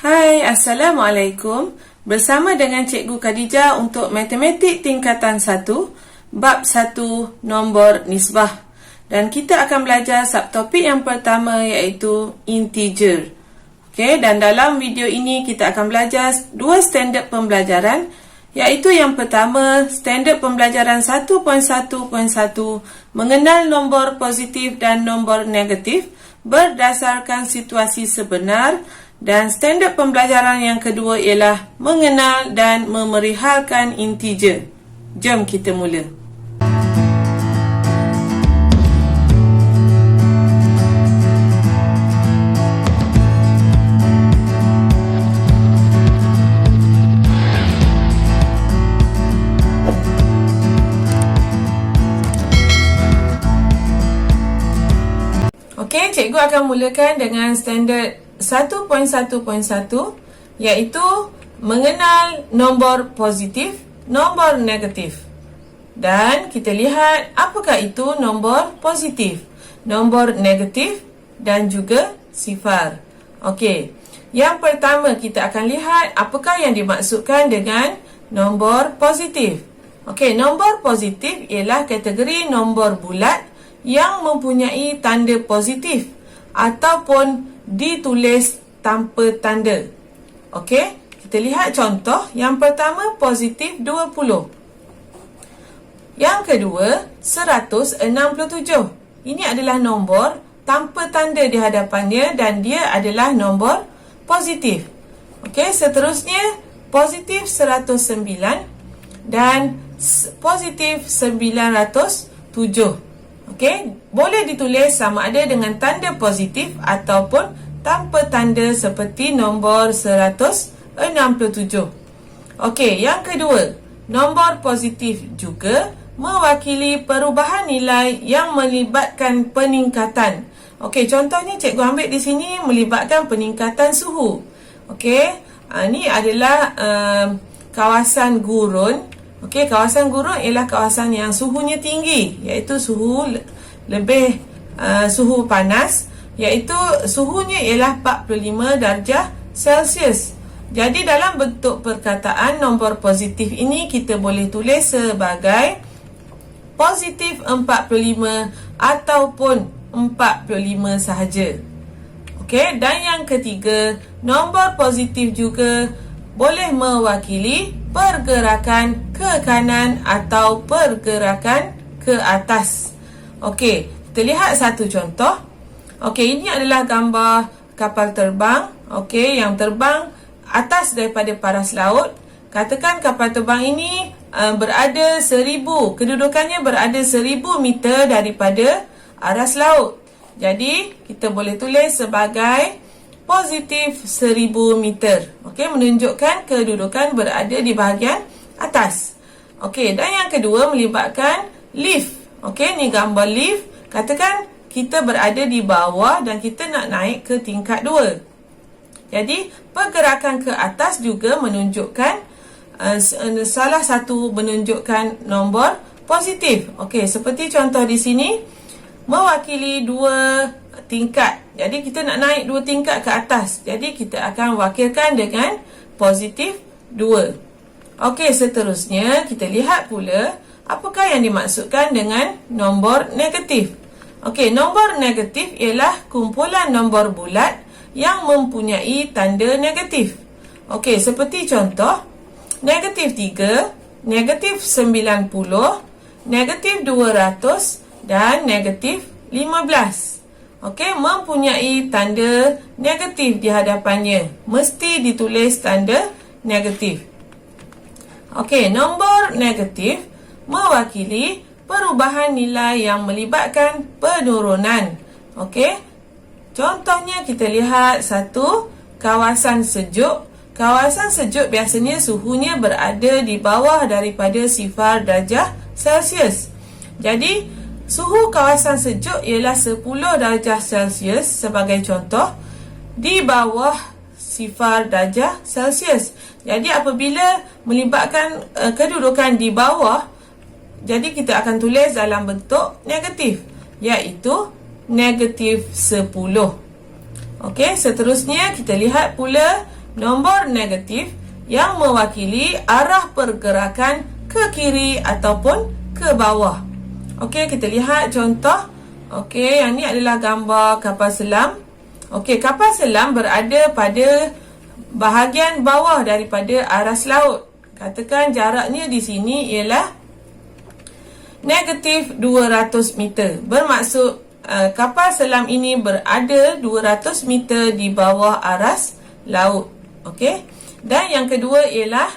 Hai, Assalamualaikum. Bersama dengan Cikgu Khadijah untuk Matematik Tingkatan 1, Bab 1, Nombor Nisbah. Dan kita akan belajar subtopik yang pertama iaitu integer. Okey, dan dalam video ini kita akan belajar dua standard pembelajaran, iaitu yang pertama, standard pembelajaran 1.1.1 mengenal nombor positif dan nombor negatif berdasarkan situasi sebenar. Dan standard pembelajaran yang kedua ialah mengenal dan memerihalkan integer. Jom kita mula. Okey, cikgu akan mulakan dengan standard 1.1.1 iaitu mengenal nombor positif, nombor negatif. Dan kita lihat apakah itu nombor positif, nombor negatif dan juga sifar. Okey, yang pertama kita akan lihat apakah yang dimaksudkan dengan nombor positif. Okey, nombor positif ialah kategori nombor bulat yang mempunyai tanda positif ataupun ditulis tanpa tanda. Okey, kita lihat contoh. Yang pertama, positif 20. Yang kedua, 167. Ini adalah nombor tanpa tanda di hadapannya dan dia adalah nombor positif. Okey, seterusnya positif 109 dan positif 907. Okey, boleh ditulis sama ada dengan tanda positif ataupun tanpa tanda seperti nombor 167. Okey, yang kedua, nombor positif juga mewakili perubahan nilai yang melibatkan peningkatan. Okey, contohnya cikgu ambil di sini melibatkan peningkatan suhu. Okey, ini adalah kawasan gurun. Okey, kawasan gurun ialah kawasan yang suhunya tinggi, iaitu suhu lebih suhu panas, iaitu suhunya ialah 45 darjah Celsius. Jadi dalam bentuk perkataan nombor positif ini kita boleh tulis sebagai positif 45 ataupun 45 sahaja. Okey, dan yang ketiga, nombor positif juga boleh mewakili pergerakan ke kanan atau pergerakan ke atas. Okey, kita lihat satu contoh. Okey, ini adalah gambar kapal terbang. Okey, yang terbang atas daripada paras laut. Katakan kapal terbang ini berada 1000, kedudukannya berada 1000 meter daripada aras laut. Jadi, kita boleh tulis sebagai positif 1000 meter. Okey, menunjukkan kedudukan berada di bahagian atas. Okey, dan yang kedua melibatkan lift. Okey, ni gambar lift. Katakan kita berada di bawah dan kita nak naik ke tingkat 2. Jadi, pergerakan ke atas juga menunjukkan salah satu menunjukkan nombor positif. Okey, seperti contoh di sini mewakili 2 tingkat. Jadi kita nak naik 2 tingkat ke atas. Jadi kita akan wakilkan dengan positif 2. Okey, seterusnya kita lihat pula apakah yang dimaksudkan dengan nombor negatif. Okey, nombor negatif ialah kumpulan nombor bulat yang mempunyai tanda negatif. Okey, seperti contoh negatif 3, negatif 90, negatif 200 dan negatif 15. Okey, mempunyai tanda negatif di hadapannya. Mesti ditulis tanda negatif. Okey, nombor negatif mewakili perubahan nilai yang melibatkan penurunan. Okey, contohnya kita lihat satu, kawasan sejuk. Kawasan sejuk biasanya suhunya berada di bawah daripada 0 darjah Celsius. Jadi, suhu kawasan sejuk ialah 10 darjah Celsius sebagai contoh, di bawah 0 darjah Celsius. Jadi apabila melibatkan kedudukan di bawah, jadi kita akan tulis dalam bentuk negatif, iaitu negatif 10. Okey, seterusnya kita lihat pula nombor negatif yang mewakili arah pergerakan ke kiri ataupun ke bawah. Okey, kita lihat contoh. Okey, yang ni adalah gambar kapal selam. Okey, kapal selam berada pada bahagian bawah daripada aras laut. Katakan jaraknya di sini ialah negatif 200 meter. Bermaksud kapal selam ini berada 200 meter di bawah aras laut. Okey. Dan yang kedua ialah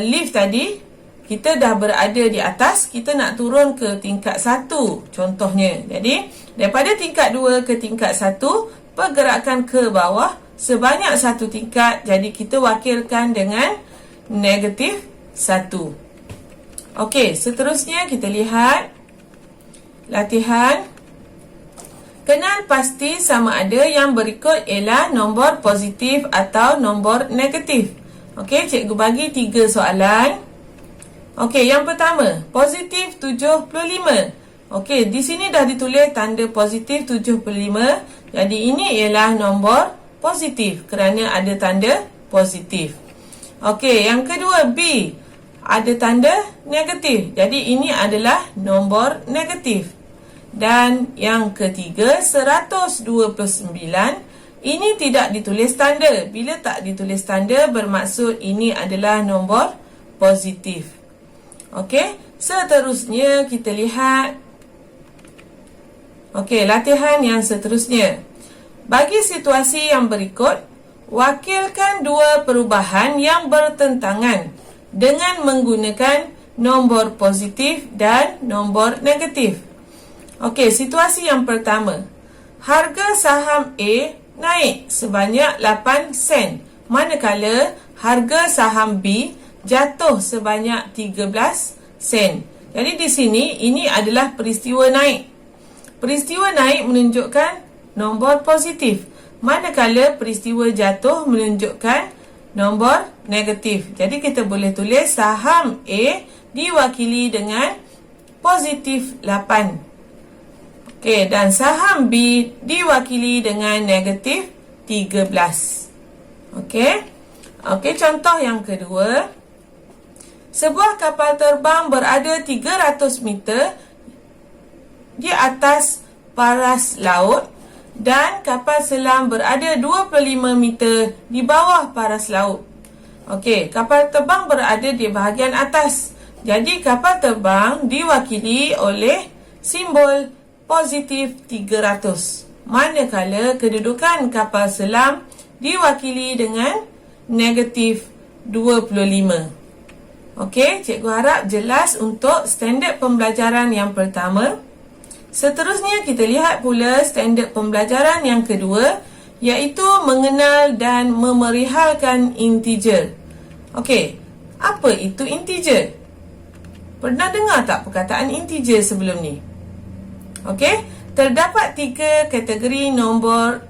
lift tadi. Kita dah berada di atas, kita nak turun ke tingkat 1 contohnya. Jadi, daripada tingkat 2 ke tingkat 1, pergerakan ke bawah sebanyak 1 tingkat. Jadi, kita wakilkan dengan negatif 1. Okey, seterusnya kita lihat latihan. Kenal pasti sama ada yang berikut ialah nombor positif atau nombor negatif. Okey, cikgu bagi 3 soalan. Okey, yang pertama, positif 75. Okey, di sini dah ditulis tanda positif 75. Jadi, ini ialah nombor positif kerana ada tanda positif. Okey, yang kedua, B. Ada tanda negatif. Jadi, ini adalah nombor negatif. Dan yang ketiga, 129. Ini tidak ditulis tanda. Bila tak ditulis tanda, bermaksud ini adalah nombor positif. Okey, seterusnya kita lihat. Okey, latihan yang seterusnya. Bagi situasi yang berikut, wakilkan dua perubahan yang bertentangan dengan menggunakan nombor positif dan nombor negatif. Okey, situasi yang pertama. Harga saham A naik sebanyak 8 sen, manakala harga saham B jatuh sebanyak 13 sen. Jadi di sini, ini adalah peristiwa naik. Peristiwa naik menunjukkan nombor positif, manakala peristiwa jatuh menunjukkan nombor negatif. Jadi kita boleh tulis saham A diwakili dengan positif 8. Okey, dan saham B diwakili dengan negatif 13. Okey. Okey, contoh yang kedua. Sebuah kapal terbang berada 300 meter di atas paras laut dan kapal selam berada 25 meter di bawah paras laut. Okey, kapal terbang berada di bahagian atas. Jadi kapal terbang diwakili oleh simbol positif 300. Manakala kedudukan kapal selam diwakili dengan negatif 25. Okey, cikgu harap jelas untuk standard pembelajaran yang pertama. Seterusnya kita lihat pula standard pembelajaran yang kedua, iaitu mengenal dan memerihalkan integer. Okey, apa itu integer? Pernah dengar tak perkataan integer sebelum ni? Okey, terdapat 3 kategori nombor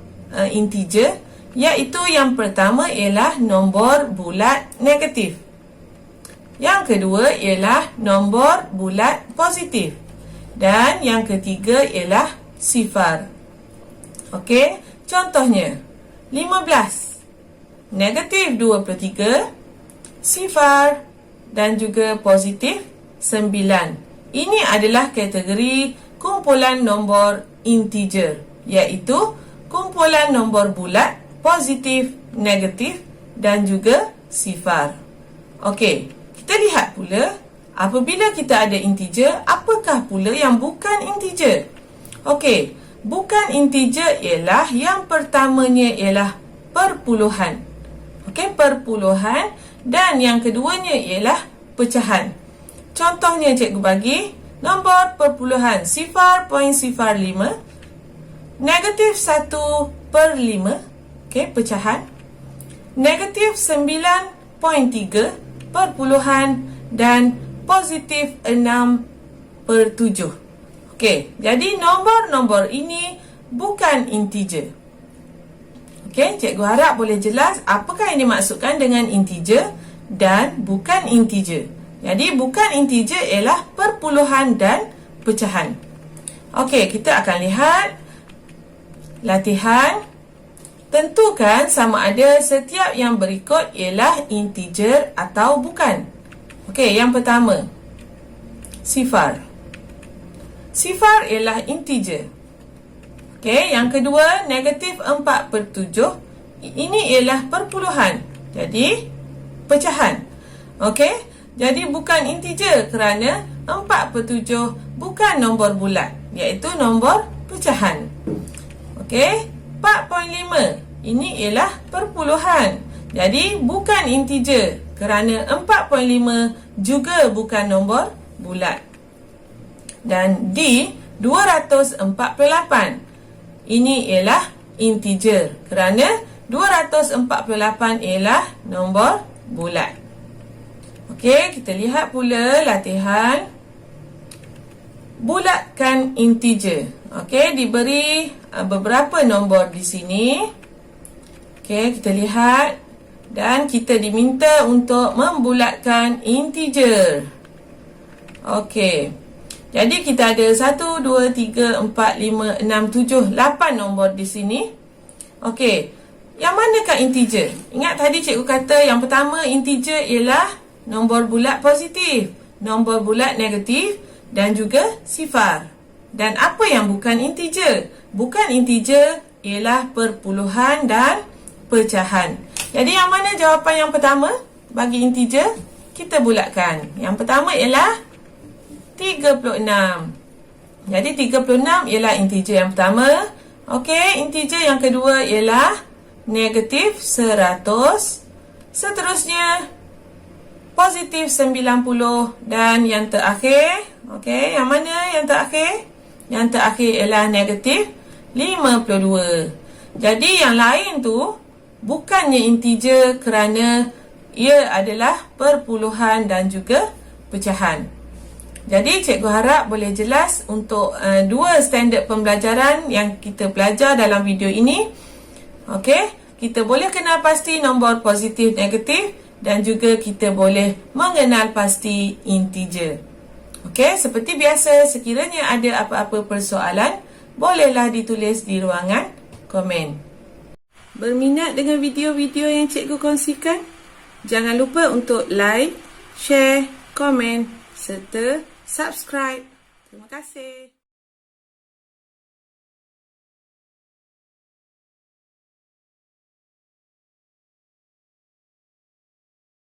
integer, iaitu yang pertama ialah nombor bulat negatif. Yang kedua ialah nombor bulat positif. Dan yang ketiga ialah sifar. Okey, contohnya 15, negatif 23, sifar dan juga positif 9. Ini adalah kategori kumpulan nombor integer, iaitu kumpulan nombor bulat, positif, negatif dan juga sifar. Okey, kita lihat pula, apabila kita ada integer, apakah pula yang bukan integer? Okey, bukan integer ialah yang pertamanya ialah perpuluhan. Okey, perpuluhan, dan yang keduanya ialah pecahan. Contohnya cikgu bagi nombor perpuluhan 0.05, negatif 1/5, okey, pecahan, negatif 9.3 perpuluhan dan positif 6/7. Okey, jadi nombor-nombor ini bukan integer. Okey, cikgu harap boleh jelas apakah yang dimaksudkan dengan integer dan bukan integer. Jadi bukan integer ialah perpuluhan dan pecahan. Okey, kita akan lihat latihan. tentukan sama ada setiap yang berikut ialah integer atau bukan. Okey, yang pertama, sifar. Sifar ialah integer. Okey, yang kedua, negatif 4/7. Ini ialah perpuluhan. Jadi, pecahan. Okey, jadi bukan integer kerana 4/7 bukan nombor bulat, iaitu nombor pecahan. Okey, 4.5 ini ialah perpuluhan. Jadi bukan integer kerana 4.5 juga bukan nombor bulat. Dan D, 248. Ini ialah integer kerana 248 ialah nombor bulat. Okey, kita lihat pula latihan bulatkan integer. Okey, diberi beberapa nombor di sini. Okey, kita lihat. Dan kita diminta untuk membulatkan integer. Okey. Jadi kita ada 1, 2, 3, 4, 5, 6, 7, 8 nombor di sini. Okey. Yang manakah integer? Ingat tadi cikgu kata yang pertama integer ialah nombor bulat positif, nombor bulat negatif dan juga sifar. Dan apa yang bukan integer? Bukan integer ialah perpuluhan dan pecahan. Jadi yang mana jawapan yang pertama bagi integer? Kita bulatkan. Yang pertama ialah 36. Jadi 36 ialah integer yang pertama. Okey, integer yang kedua ialah negatif 100. Seterusnya positif 90 dan yang terakhir, okey, yang mana yang terakhir? Yang terakhir ialah negatif 52. Jadi yang lain tu bukannya integer kerana ia adalah perpuluhan dan juga pecahan. Jadi cikgu harap boleh jelas untuk dua standard pembelajaran yang kita belajar dalam video ini. Okey, kita boleh kenal pasti nombor positif negatif dan juga kita boleh mengenal pasti integer. Okey, seperti biasa, sekiranya ada apa-apa persoalan, bolehlah ditulis di ruangan komen. Berminat dengan video-video yang cikgu kongsikan? Jangan lupa untuk like, share, komen serta subscribe. Terima kasih.